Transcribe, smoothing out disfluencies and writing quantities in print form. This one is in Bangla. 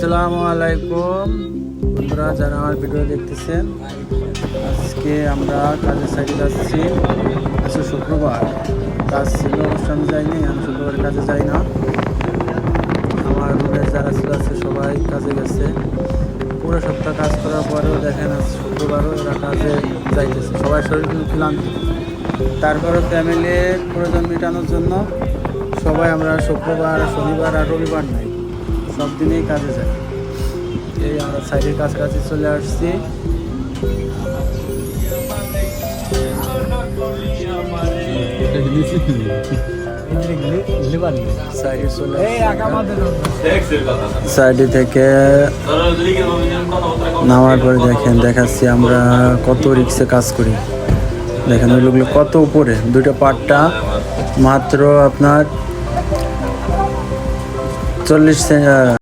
আসসালামু আলাইকুম বন্ধুরা, যারা আমার ভিডিও দেখতেছেন। আজকে আমরা কাজের সাইডে যাচ্ছি। আজকে শুক্রবার, কাজ ছিল, অনুষ্ঠান যাইনি। আমি শুক্রবার কাজে যাই না। আমার রুমের যারা ছিল আছে সবাই কাজে গেছে। পুরো সপ্তাহ কাজ করার পরেও দেখেন আজ শুক্রবারও এরা কাজে যাইতেছে। সবাই শরীর কিন্তু ক্লান্ত, তারপরে ফ্যামিলির প্রয়োজন মেটানোর জন্য সবাই আমরা শুক্রবার, শনিবার আর রবিবার নাই, সব দিনেই কাজে যাই। এই আমরা সাইডের কাছাকাছি চলে আসছি। সাইডে থেকে নামার পরে দেখাচ্ছি আমরা কত রিক্সে কাজ করি। দেখেন ওই লোকগুলো কত উপরে, দুটো পাটটা মাত্র আপনার 40